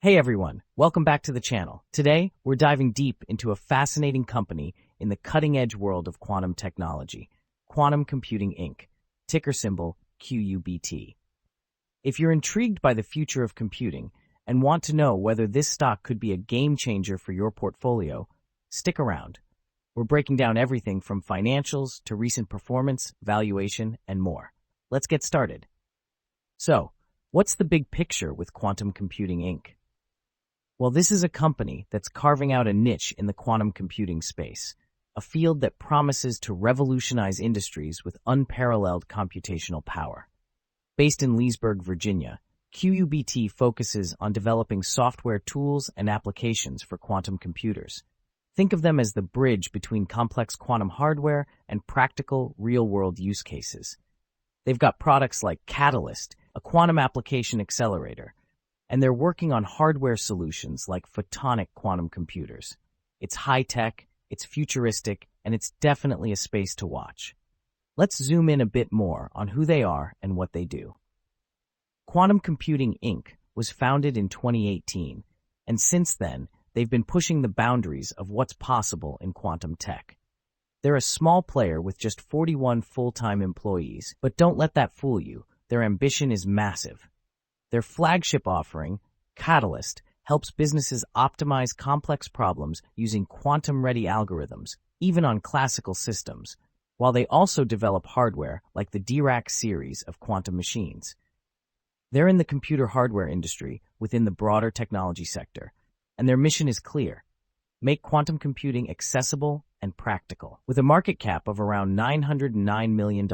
Hey everyone, welcome back to the channel. Today, we're diving deep into a fascinating company in the cutting-edge world of quantum technology, Quantum Computing Inc., ticker symbol QUBT. If you're intrigued by the future of computing and want to know whether this stock could be a game-changer for your portfolio, stick around. We're breaking down everything from financials to recent performance, valuation, and more. Let's get started. So, what's the big picture with Quantum Computing Inc.? Well, this is a company that's carving out a niche in the quantum computing space, a field that promises to revolutionize industries with unparalleled computational power. Based in Leesburg, Virginia, QUBT focuses on developing software tools and applications for quantum computers. Think of them as the bridge between complex quantum hardware and practical, real-world use cases. They've got products like Catalyst, a quantum application accelerator, and they're working on hardware solutions like photonic quantum computers. It's high-tech, it's futuristic, and it's definitely a space to watch. Let's zoom in a bit more on who they are and what they do. Quantum Computing Inc. was founded in 2018, and since then, they've been pushing the boundaries of what's possible in quantum tech. They're a small player with just 41 full-time employees, but don't let that fool you. Their ambition is massive. Their flagship offering, Catalyst, helps businesses optimize complex problems using quantum-ready algorithms, even on classical systems, while they also develop hardware like the Dirac series of quantum machines. They're in the computer hardware industry within the broader technology sector, and their mission is clear: make quantum computing accessible and practical. With a market cap of around $909 million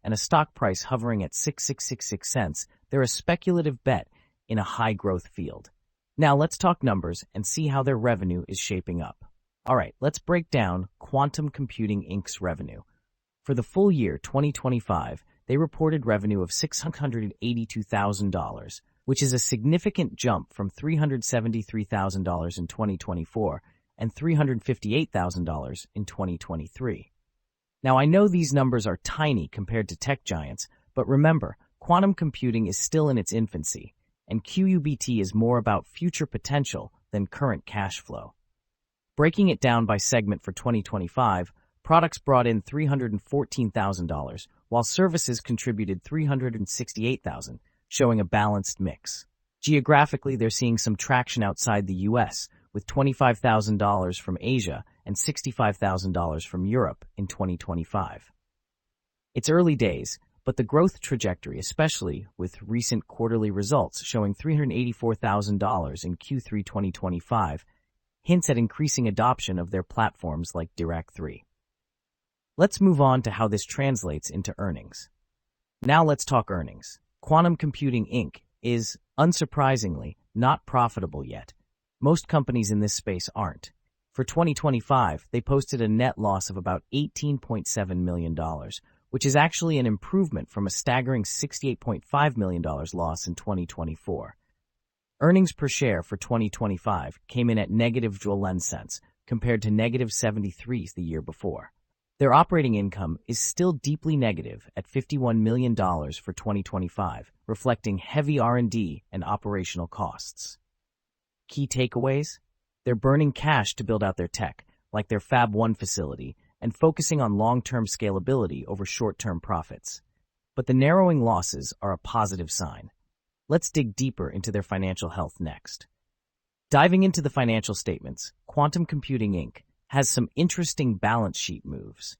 and a stock price hovering at 6666 cents, they're a speculative bet in a high-growth field. Now let's talk numbers and see how their revenue is shaping up. All right, let's break down Quantum Computing Inc.'s revenue. For the full year 2025, they reported revenue of $682,000, which is a significant jump from $373,000 in 2024 and $358,000 in 2023. Now, I know these numbers are tiny compared to tech giants, but remember, quantum computing is still in its infancy, and QUBT is more about future potential than current cash flow. Breaking it down by segment for 2025, products brought in $314,000, while services contributed $368,000, showing a balanced mix. Geographically, they're seeing some traction outside the U.S., with $25,000 from Asia and $65,000 from Europe in 2025. It's early days, but the growth trajectory, especially with recent quarterly results showing $384,000 in Q3 2025, hints at increasing adoption of their platforms like Dirac 3. Let's move on to how this translates into earnings. Now let's talk earnings. Quantum Computing Inc. is, unsurprisingly, not profitable yet. Most companies in this space aren't. For 2025, they posted a net loss of about $18.7 million, which is actually an improvement from a staggering $68.5 million loss in 2024. Earnings per share for 2025 came in at negative 11 cents, compared to negative 73 the year before. Their operating income is still deeply negative at $51 million for 2025, reflecting heavy R&D and operational costs. Key takeaways? They're burning cash to build out their tech, like their Fab 1 facility, and focusing on long-term scalability over short-term profits. But the narrowing losses are a positive sign. Let's dig deeper into their financial health next. Diving into the financial statements, Quantum Computing Inc. has some interesting balance sheet moves.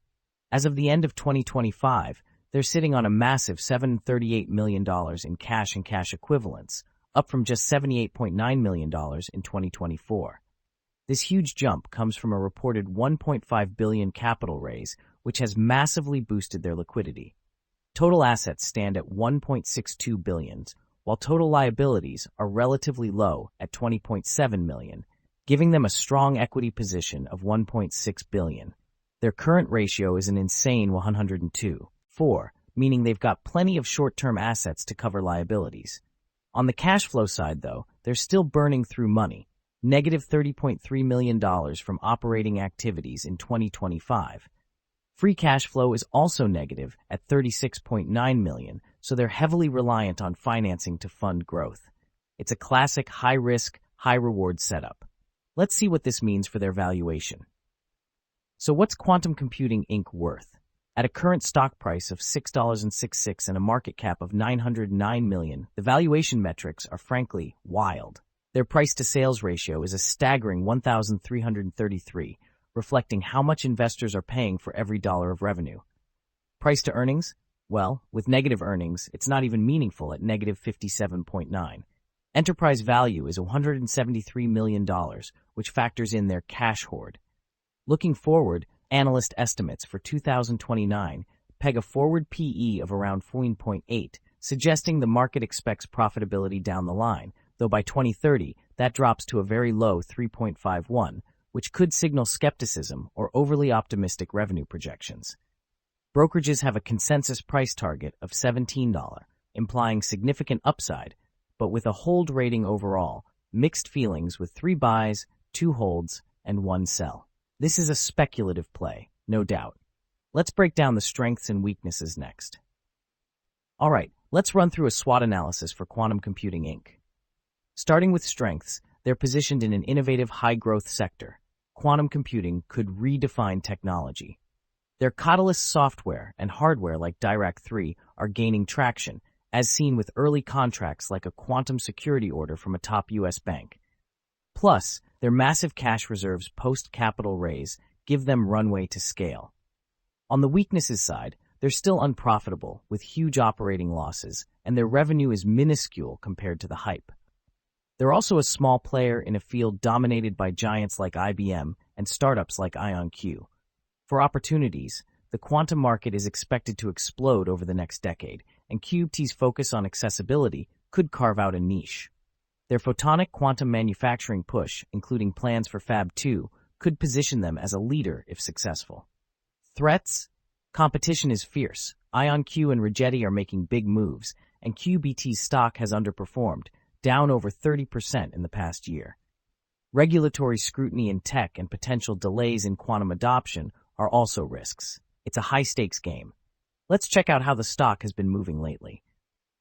As of the end of 2025, they're sitting on a massive $738 million in cash and cash equivalents, up from just $78.9 million in 2024. This huge jump comes from a reported $1.5 billion capital raise, which has massively boosted their liquidity. Total assets stand at $1.62 billion, while total liabilities are relatively low at $20.7 million, giving them a strong equity position of $1.6 billion. Their current ratio is an insane 102:4, meaning they've got plenty of short-term assets to cover liabilities. On the cash flow side, though, they're still burning through money, negative $30.3 million from operating activities in 2025. Free cash flow is also negative at $36.9 million, so they're heavily reliant on financing to fund growth. It's a classic high-risk, high-reward setup. Let's see what this means for their valuation. So what's Quantum Computing Inc. worth? At a current stock price of $6.66 and a market cap of $909 million, the valuation metrics are frankly wild. Their price-to-sales ratio is a staggering 1,333, reflecting how much investors are paying for every dollar of revenue. Price to earnings? Well, with negative earnings, it's not even meaningful at negative 57.9. Enterprise value is $173 million, which factors in their cash hoard. Looking forward, analyst estimates for 2029 peg a forward PE of around 14.8, suggesting the market expects profitability down the line, though by 2030, that drops to a very low 3.51, which could signal skepticism or overly optimistic revenue projections. Brokerages have a consensus price target of $17, implying significant upside, but with a hold rating overall, mixed feelings with 3 buys, 2 holds, and 1 sell. This is a speculative play, no doubt. Let's break down the strengths and weaknesses next. All right, let's run through a SWOT analysis for Quantum Computing Inc. Starting with strengths, they're positioned in an innovative high-growth sector. Quantum computing could redefine technology. Their Catalyst software and hardware like Dirac-3 are gaining traction, as seen with early contracts like a quantum security order from a top U.S. bank. Plus, their massive cash reserves post-capital raise give them runway to scale. On the weaknesses side, they're still unprofitable with huge operating losses, and their revenue is minuscule compared to the hype. They're also a small player in a field dominated by giants like IBM and startups like IonQ. For opportunities, the quantum market is expected to explode over the next decade, and QUBT's focus on accessibility could carve out a niche. Their photonic quantum manufacturing push, including plans for Fab 2, could position them as a leader if successful. Threats? Competition is fierce. IonQ and Rigetti are making big moves, and QUBT's stock has underperformed, down over 30% in the past year. Regulatory scrutiny in tech and potential delays in quantum adoption are also risks. It's a high-stakes game. Let's check out how the stock has been moving lately.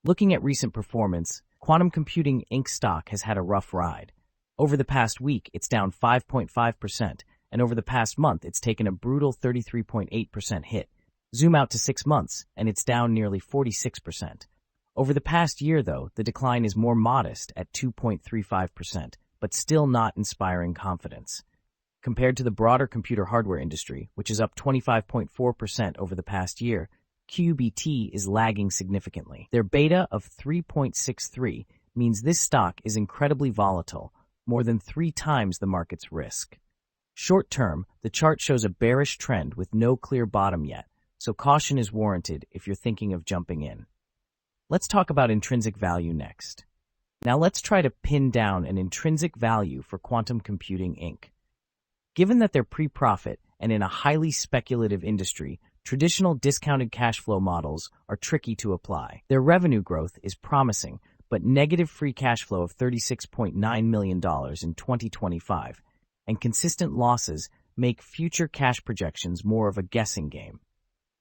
Looking at recent performance, Quantum Computing Inc. stock has had a rough ride. Over the past week, it's down 5.5%, and over the past month, it's taken a brutal 33.8% hit. Zoom out to 6 months, and it's down nearly 46%. Over the past year, though, the decline is more modest at 2.35%, but still not inspiring confidence. Compared to the broader computer hardware industry, which is up 25.4% over the past year, QUBT is lagging significantly. Their beta of 3.63 means this stock is incredibly volatile, more than 3 times the market's risk. Short term, the chart shows a bearish trend with no clear bottom yet, so caution is warranted if you're thinking of jumping in. Let's talk about intrinsic value next. Now let's try to pin down an intrinsic value for Quantum Computing Inc. Given that they're pre-profit and in a highly speculative industry, traditional discounted cash flow models are tricky to apply. Their revenue growth is promising, but negative free cash flow of $36.9 million in 2025 and consistent losses make future cash projections more of a guessing game.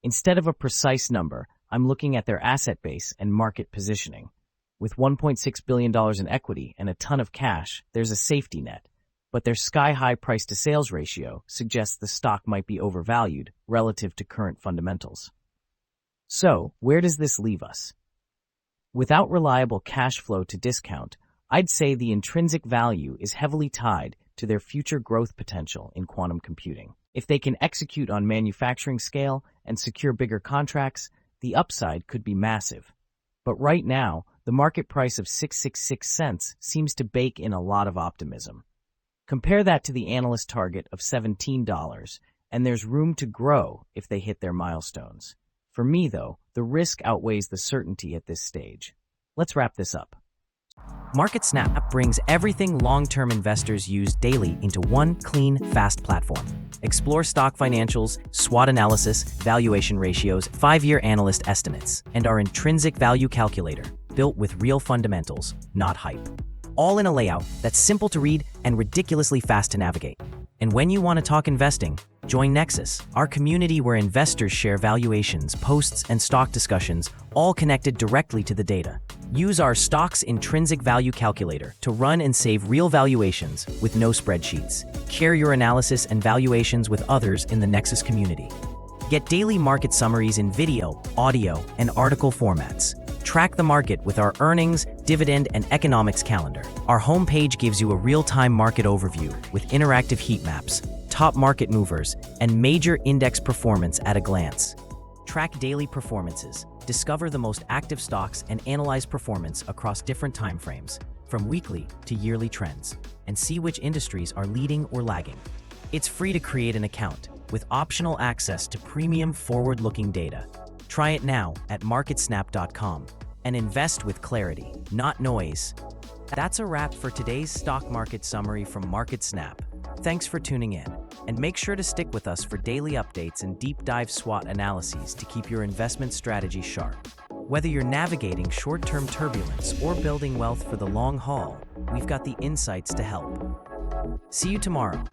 Instead of a precise number, I'm looking at their asset base and market positioning. With $1.6 billion in equity and a ton of cash, there's a safety net. But their sky-high price-to-sales ratio suggests the stock might be overvalued relative to current fundamentals. So, where does this leave us? Without reliable cash flow to discount, I'd say the intrinsic value is heavily tied to their future growth potential in quantum computing. If they can execute on manufacturing scale and secure bigger contracts, the upside could be massive. But right now, the market price of 666 cents seems to bake in a lot of optimism. Compare that to the analyst target of $17, and there's room to grow if they hit their milestones. For me, though, the risk outweighs the certainty at this stage. Let's wrap this up. MarketSnap brings everything long-term investors use daily into one clean, fast platform. Explore stock financials, SWOT analysis, valuation ratios, 5-year analyst estimates, and our intrinsic value calculator, built with real fundamentals, not hype. All in a layout that's simple to read and ridiculously fast to navigate. And when you want to talk investing, join Nexus, our community where investors share valuations, posts, and stock discussions, all connected directly to the data. Use our Stock's Intrinsic Value Calculator to run and save real valuations with no spreadsheets. Share your analysis and valuations with others in the Nexus community. Get daily market summaries in video, audio, and article formats. Track the market with our earnings, dividend, and economics calendar. Our homepage gives you a real-time market overview with interactive heat maps, top market movers, and major index performance at a glance. Track daily performances, discover the most active stocks, and analyze performance across different timeframes, from weekly to yearly trends, and see which industries are leading or lagging. It's free to create an account, with optional access to premium forward-looking data. Try it now at MarketSnap.com and invest with clarity, not noise. That's a wrap for today's stock market summary from MarketSnap. Thanks for tuning in, and make sure to stick with us for daily updates and deep dive SWOT analyses to keep your investment strategy sharp. Whether you're navigating short-term turbulence or building wealth for the long haul, we've got the insights to help. See you tomorrow.